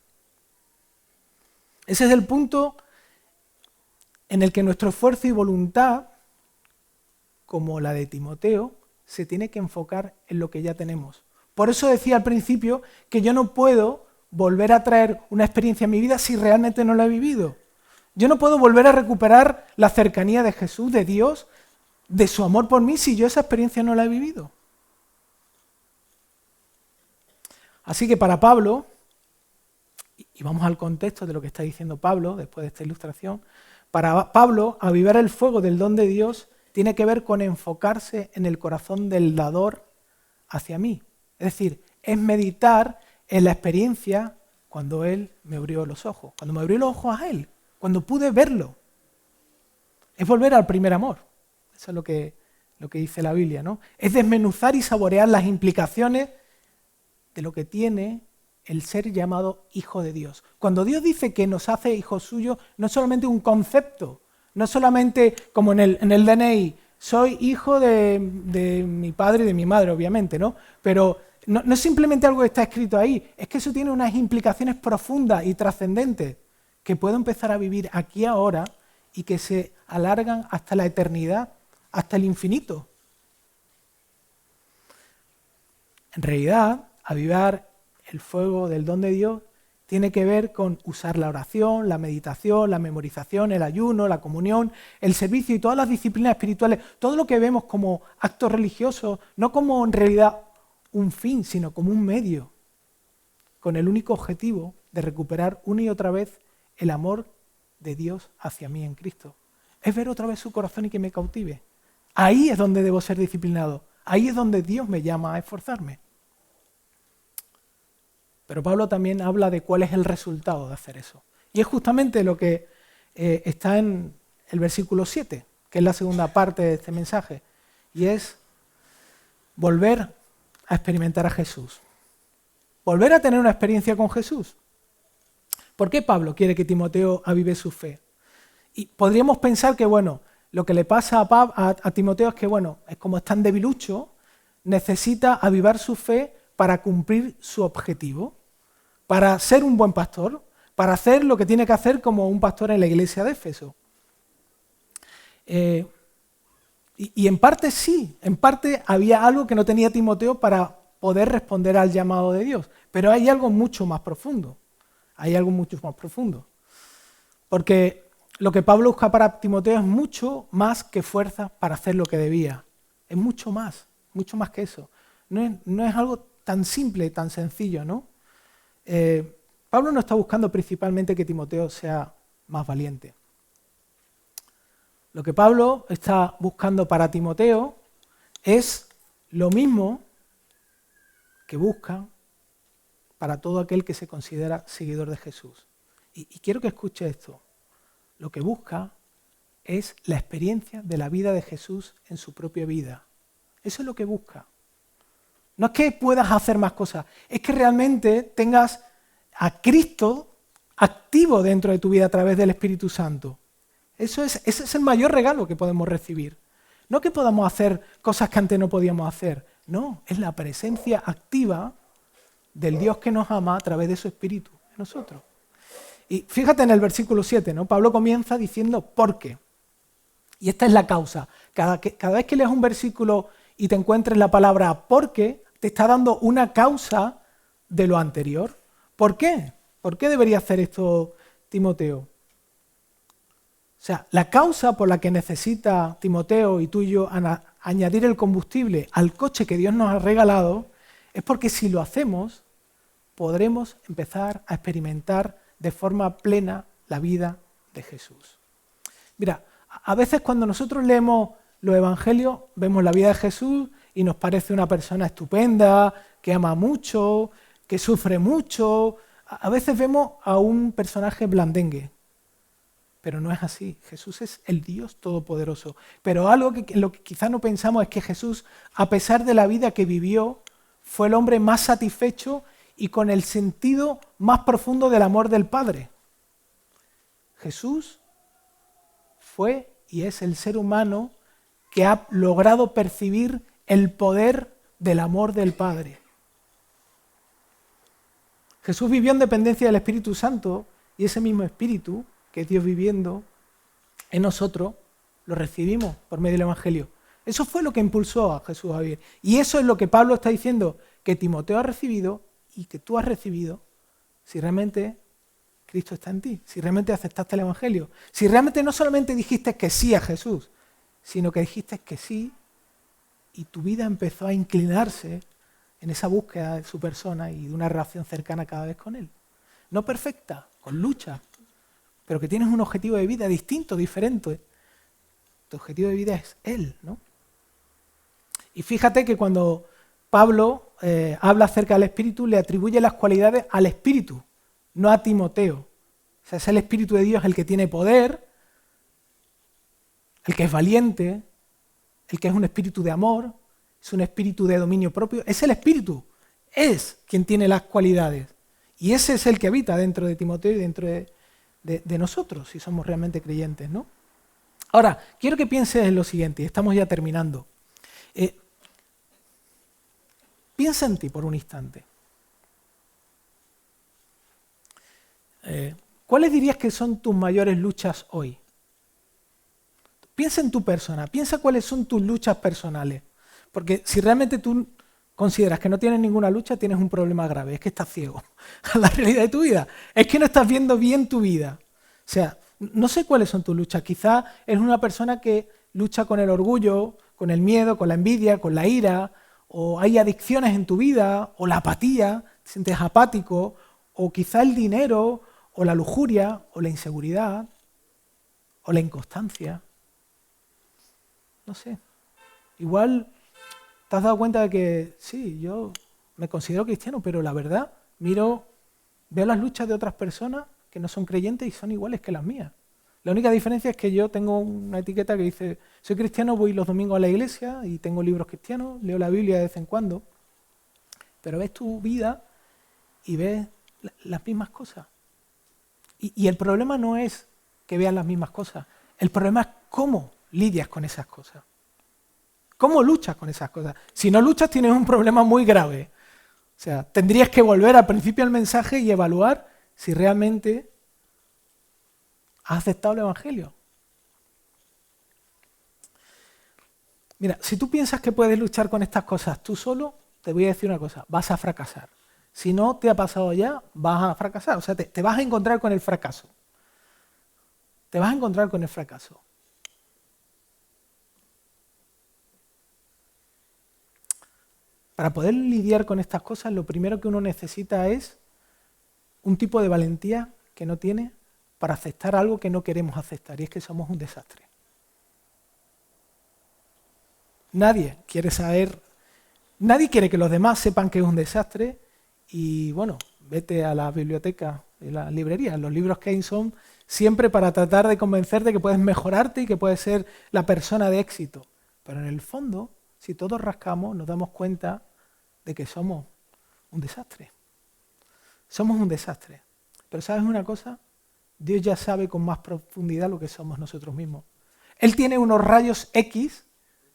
Ese es el punto en el que nuestro esfuerzo y voluntad, como la de Timoteo, se tiene que enfocar en lo que ya tenemos. Por eso decía al principio que yo no puedo volver a traer una experiencia en mi vida si realmente no la he vivido. Yo no puedo volver a recuperar la cercanía de Jesús, de Dios, de su amor por mí si yo esa experiencia no la he vivido. Así que para Pablo, y vamos al contexto de lo que está diciendo Pablo después de esta ilustración, para Pablo, avivar el fuego del don de Dios tiene que ver con enfocarse en el corazón del dador hacia mí. Es decir, es meditar en la experiencia cuando Él me abrió los ojos, cuando me abrió los ojos a Él, cuando pude verlo. Es volver al primer amor. Eso es lo que dice la Biblia, ¿no? Es desmenuzar y saborear las implicaciones de lo que tiene el ser llamado hijo de Dios. Cuando Dios dice que nos hace hijos suyos, no es solamente un concepto, no es solamente como en el DNI, soy hijo de mi padre y de mi madre, obviamente, ¿no? Pero no es simplemente algo que está escrito ahí, es que eso tiene unas implicaciones profundas y trascendentes que puedo empezar a vivir aquí ahora y que se alargan hasta la eternidad, hasta el infinito. En realidad, avivar el fuego del don de Dios tiene que ver con usar la oración, la meditación, la memorización, el ayuno, la comunión, el servicio y todas las disciplinas espirituales, todo lo que vemos como actos religiosos, no como en realidad un fin, sino como un medio, con el único objetivo de recuperar una y otra vez el amor de Dios hacia mí en Cristo. Es ver otra vez su corazón y que me cautive. Ahí es donde debo ser disciplinado. Ahí es donde Dios me llama a esforzarme. Pero Pablo también habla de cuál es el resultado de hacer eso. Y es justamente lo que está en el versículo 7, que es la segunda parte de este mensaje. Y es volver a experimentar a Jesús. Volver a tener una experiencia con Jesús. ¿Por qué Pablo quiere que Timoteo avive su fe? Y podríamos pensar que, bueno, lo que le pasa a Timoteo es que, bueno, es como es tan debilucho, necesita avivar su fe para cumplir su objetivo, para ser un buen pastor, para hacer lo que tiene que hacer como un pastor en la iglesia de Éfeso. Y en parte sí, en parte había algo que no tenía Timoteo para poder responder al llamado de Dios, pero hay algo mucho más profundo, porque lo que Pablo busca para Timoteo es mucho más que fuerza para hacer lo que debía, es mucho más que eso, no es algo tan simple, tan sencillo, ¿no? Pablo no está buscando principalmente que Timoteo sea más valiente. Lo que Pablo está buscando para Timoteo es lo mismo que busca para todo aquel que se considera seguidor de Jesús. Y quiero que escuche esto. Lo que busca es la experiencia de la vida de Jesús en su propia vida. Eso es lo que busca. No es que puedas hacer más cosas, es que realmente tengas a Cristo activo dentro de tu vida a través del Espíritu Santo. Ese es el mayor regalo que podemos recibir. No que podamos hacer cosas que antes no podíamos hacer, no, es la presencia activa del Dios que nos ama a través de su Espíritu en nosotros. Y fíjate en el versículo 7, ¿no? Pablo comienza diciendo ¿por qué? Y esta es la causa. Cada vez que lees un versículo y te encuentres la palabra ¿por qué?, te está dando una causa de lo anterior. ¿Por qué? ¿Por qué debería hacer esto Timoteo? O sea, la causa por la que necesita Timoteo y tú y yo añadir el combustible al coche que Dios nos ha regalado es porque si lo hacemos, podremos empezar a experimentar de forma plena la vida de Jesús. Mira, a veces cuando nosotros leemos los evangelios, vemos la vida de Jesús y nos parece una persona estupenda, que ama mucho, que sufre mucho. A veces vemos a un personaje blandengue, pero no es así. Jesús es el Dios Todopoderoso. Pero algo que lo que quizás no pensamos es que Jesús, a pesar de la vida que vivió, fue el hombre más satisfecho y con el sentido más profundo del amor del Padre. Jesús fue y es el ser humano que ha logrado percibir el poder del amor del Padre. Jesús vivió en dependencia del Espíritu Santo y ese mismo Espíritu que es Dios viviendo en nosotros lo recibimos por medio del Evangelio. Eso fue lo que impulsó a Jesús a vivir. Y eso es lo que Pablo está diciendo que Timoteo ha recibido y que tú has recibido si realmente Cristo está en ti, si realmente aceptaste el Evangelio, si realmente no solamente dijiste que sí a Jesús, sino que dijiste que sí y tu vida empezó a inclinarse en esa búsqueda de su persona y de una relación cercana cada vez con Él. No perfecta, con lucha, pero que tienes un objetivo de vida distinto, diferente. Tu objetivo de vida es Él, ¿no? Y fíjate que cuando Pablo habla acerca del Espíritu, le atribuye las cualidades al Espíritu, no a Timoteo. O sea, es el Espíritu de Dios el que tiene poder, el que es valiente, el que es un espíritu de amor, es un espíritu de dominio propio. Es el Espíritu, es quien tiene las cualidades. Y ese es el que habita dentro de Timoteo y dentro de nosotros, si somos realmente creyentes, ¿no? Ahora, quiero que pienses en lo siguiente, y estamos ya terminando. Piensa en ti por un instante. ¿Cuáles dirías que son tus mayores luchas hoy? Piensa en tu persona, piensa cuáles son tus luchas personales. Porque si realmente tú consideras que no tienes ninguna lucha, tienes un problema grave, es que estás ciego a la realidad de tu vida, es que no estás viendo bien tu vida. O sea, no sé cuáles son tus luchas, quizás eres una persona que lucha con el orgullo, con el miedo, con la envidia, con la ira, o hay adicciones en tu vida, o la apatía, te sientes apático, o quizá el dinero, o la lujuria, o la inseguridad, o la inconstancia. No sé. Igual te has dado cuenta de que sí, yo me considero cristiano, pero la verdad, veo las luchas de otras personas que no son creyentes y son iguales que las mías. La única diferencia es que yo tengo una etiqueta que dice, soy cristiano, voy los domingos a la iglesia y tengo libros cristianos, leo la Biblia de vez en cuando, pero ves tu vida y ves las mismas cosas. Y el problema no es que veas las mismas cosas, el problema es cómo lidias con esas cosas. ¿Cómo luchas con esas cosas? Si no luchas tienes un problema muy grave. O sea, tendrías que volver al principio del mensaje y evaluar si realmente has aceptado el Evangelio. Mira, si tú piensas que puedes luchar con estas cosas tú solo, te voy a decir una cosa, vas a fracasar. Si no te ha pasado ya, vas a fracasar. O sea, te vas a encontrar con el fracaso. Te vas a encontrar con el fracaso. Para poder lidiar con estas cosas, lo primero que uno necesita es un tipo de valentía que no tiene para aceptar algo que no queremos aceptar, y es que somos un desastre. Nadie quiere que los demás sepan que es un desastre, y bueno, vete a la biblioteca y la librería. Los libros que hay son siempre para tratar de convencerte que puedes mejorarte y que puedes ser la persona de éxito. Pero en el fondo, si todos rascamos, nos damos cuenta de que somos un desastre. Somos un desastre. Pero ¿sabes una cosa? Dios ya sabe con más profundidad lo que somos nosotros mismos. Él tiene unos rayos X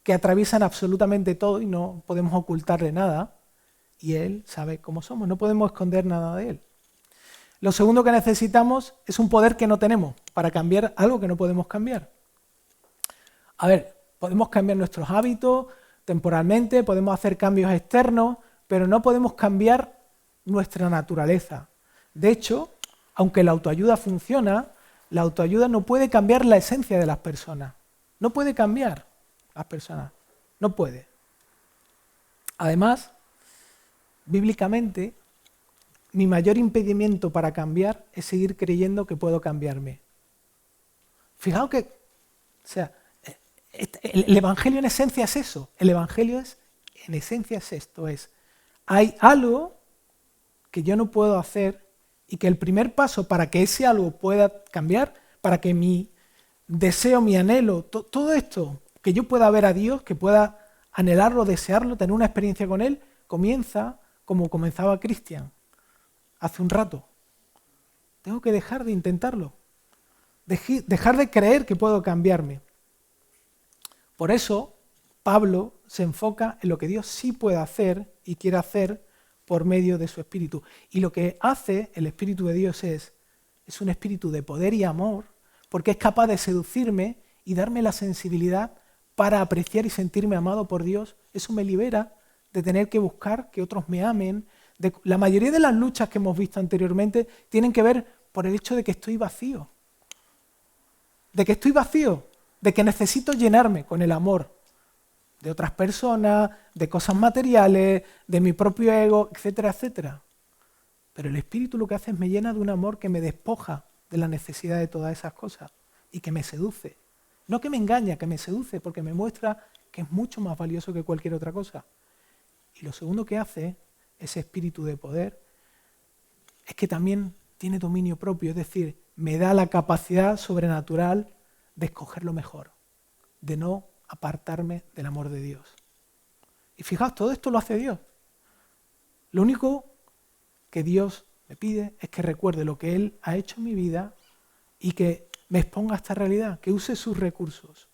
que atraviesan absolutamente todo y no podemos ocultarle nada. Y Él sabe cómo somos, no podemos esconder nada de Él. Lo segundo que necesitamos es un poder que no tenemos para cambiar algo que no podemos cambiar. A ver, podemos cambiar nuestros hábitos temporalmente, podemos hacer cambios externos, pero no podemos cambiar nuestra naturaleza. De hecho, aunque la autoayuda funciona, la autoayuda no puede cambiar la esencia de las personas. No puede cambiar las personas. No puede. Además, bíblicamente, mi mayor impedimento para cambiar es seguir creyendo que puedo cambiarme. Fijaos que, o sea, el Evangelio en esencia es eso. El Evangelio en esencia es esto, hay algo que yo no puedo hacer y que el primer paso para que ese algo pueda cambiar, para que mi deseo, mi anhelo, todo esto, que yo pueda ver a Dios, que pueda anhelarlo, desearlo, tener una experiencia con Él, comienza como comenzaba Cristian hace un rato. Tengo que dejar de intentarlo, dejar de creer que puedo cambiarme. Por eso, Pablo se enfoca en lo que Dios sí puede hacer y quiere hacer por medio de su Espíritu. Y lo que hace el Espíritu de Dios es un espíritu de poder y amor, porque es capaz de seducirme y darme la sensibilidad para apreciar y sentirme amado por Dios. Eso me libera de tener que buscar que otros me amen. La mayoría de las luchas que hemos visto anteriormente tienen que ver por el hecho de que estoy vacío. De que necesito llenarme con el amor de otras personas, de cosas materiales, de mi propio ego, etcétera, etcétera. Pero el Espíritu lo que hace es me llena de un amor que me despoja de la necesidad de todas esas cosas y que me seduce. No que me engaña, que me seduce, porque me muestra que es mucho más valioso que cualquier otra cosa. Y lo segundo que hace ese espíritu de poder es que también tiene dominio propio, es decir, me da la capacidad sobrenatural de escoger lo mejor, de no apartarme del amor de Dios. Y fijaos, todo esto lo hace Dios. Lo único que Dios me pide es que recuerde lo que Él ha hecho en mi vida y que me exponga a esta realidad, que use sus recursos.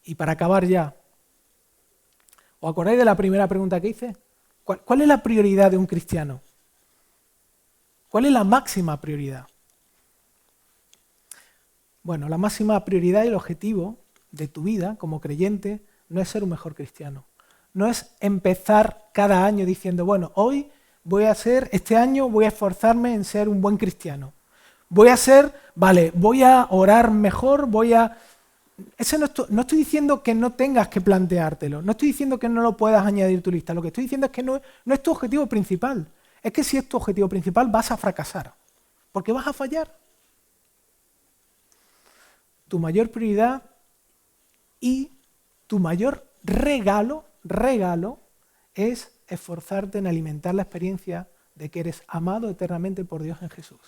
Y para acabar ya, ¿os acordáis de la primera pregunta que hice? ¿Cuál es la prioridad de un cristiano? ¿Cuál es la máxima prioridad? Bueno, la máxima prioridad y el objetivo de tu vida como creyente no es ser un mejor cristiano, no es empezar cada año diciendo, bueno, este año voy a esforzarme en ser un buen cristiano. Voy a orar mejor, no estoy diciendo que no tengas que planteártelo, no estoy diciendo que no lo puedas añadir a tu lista, lo que estoy diciendo es que no es tu objetivo principal. Es que si es tu objetivo principal vas a fracasar, porque vas a fallar. Tu mayor prioridad y tu mayor regalo es esforzarte en alimentar la experiencia de que eres amado eternamente por Dios en Jesús.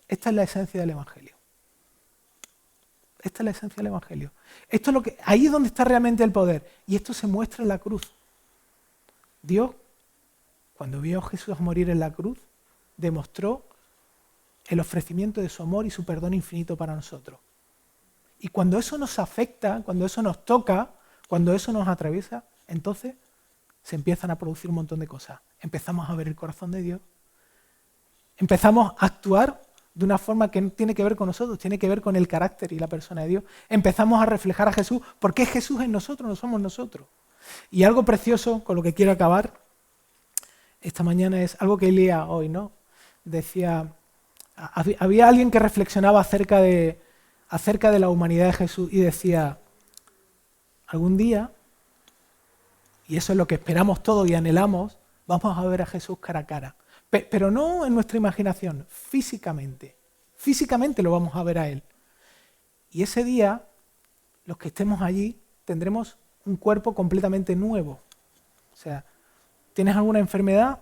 Esta es la esencia del Evangelio. Esta es la esencia del Evangelio. Ahí es donde está realmente el poder. Y esto se muestra en la cruz. Dios, cuando vio a Jesús morir en la cruz, demostró el ofrecimiento de su amor y su perdón infinito para nosotros. Y cuando eso nos afecta, cuando eso nos toca, cuando eso nos atraviesa, entonces se empiezan a producir un montón de cosas. Empezamos a ver el corazón de Dios. Empezamos a actuar de una forma que no tiene que ver con nosotros, tiene que ver con el carácter y la persona de Dios. Empezamos a reflejar a Jesús porque es Jesús en nosotros, no somos nosotros. Y algo precioso con lo que quiero acabar esta mañana es algo que leía hoy, ¿no? Decía, había alguien que reflexionaba acerca de la humanidad de Jesús y decía, algún día, y eso es lo que esperamos todos y anhelamos, vamos a ver a Jesús cara a cara. Pero no en nuestra imaginación, físicamente. Físicamente lo vamos a ver a Él. Y ese día, los que estemos allí, tendremos un cuerpo completamente nuevo. O sea, ¿tienes alguna enfermedad?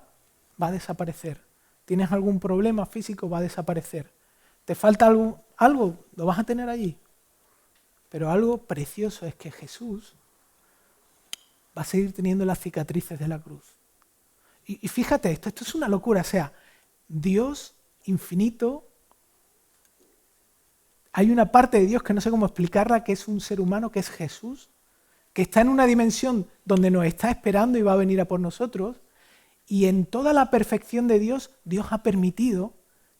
Va a desaparecer. ¿Tienes algún problema físico? Va a desaparecer. ¿Te falta algo? Lo vas a tener allí. Pero algo precioso es que Jesús va a seguir teniendo las cicatrices de la cruz. Y fíjate esto es una locura. O sea, Dios infinito, hay una parte de Dios que no sé cómo explicarla, que es un ser humano, que es Jesús, que está en una dimensión donde nos está esperando y va a venir a por nosotros. Y en toda la perfección de Dios, Dios ha permitido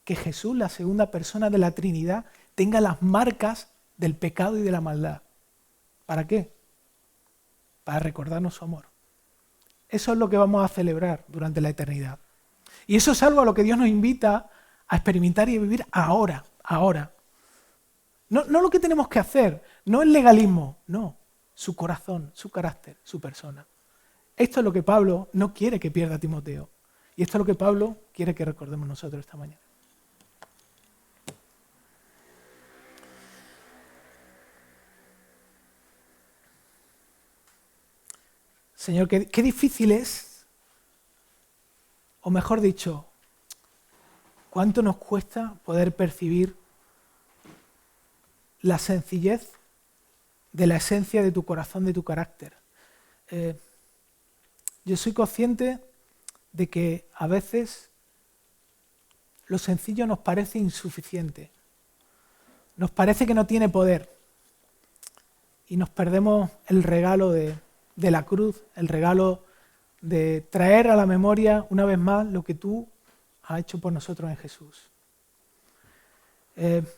que Jesús, la segunda persona de la Trinidad, tenga las marcas del pecado y de la maldad. ¿Para qué? Para recordarnos su amor. Eso es lo que vamos a celebrar durante la eternidad. Y eso es algo a lo que Dios nos invita a experimentar y a vivir ahora. No lo que tenemos que hacer, no el legalismo, no, su corazón, su carácter, su persona. Esto es lo que Pablo no quiere que pierda a Timoteo. Y esto es lo que Pablo quiere que recordemos nosotros esta mañana. Señor, qué difícil es, o mejor dicho, cuánto nos cuesta poder percibir la sencillez de la esencia de tu corazón, de tu carácter. Yo soy consciente de que a veces lo sencillo nos parece insuficiente, nos parece que no tiene poder y nos perdemos el regalo de la cruz, el regalo de traer a la memoria una vez más lo que tú has hecho por nosotros en Jesús.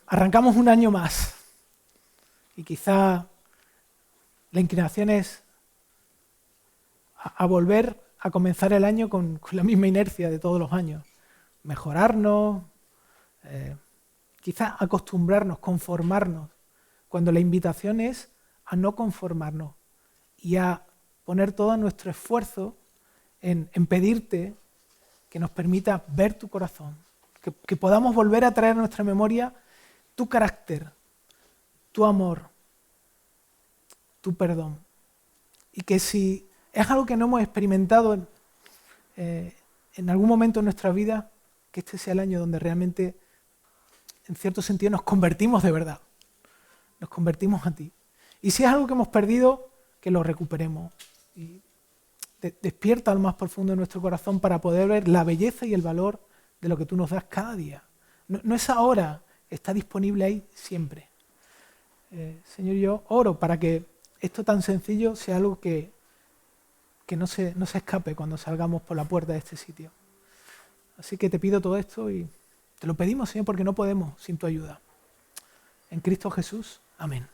Arrancamos un año más y quizá la inclinación es a volver a comenzar el año con la misma inercia de todos los años. Mejorarnos, quizá acostumbrarnos, conformarnos, cuando la invitación es a no conformarnos y a poner todo nuestro esfuerzo en pedirte que nos permita ver tu corazón, que podamos volver a traer a nuestra memoria tu carácter, tu amor, tu perdón. Y que si es algo que no hemos experimentado en algún momento de nuestra vida, que este sea el año donde realmente, en cierto sentido, nos convertimos de verdad. Nos convertimos a ti. Y si es algo que hemos perdido, que lo recuperemos. Y despierta al más profundo de nuestro corazón para poder ver la belleza y el valor de lo que tú nos das cada día. No es ahora, está disponible ahí siempre. Señor, yo oro para que esto tan sencillo sea algo que no se escape cuando salgamos por la puerta de este sitio. Así que te pido todo esto y te lo pedimos, Señor, porque no podemos sin tu ayuda. En Cristo Jesús. Amén.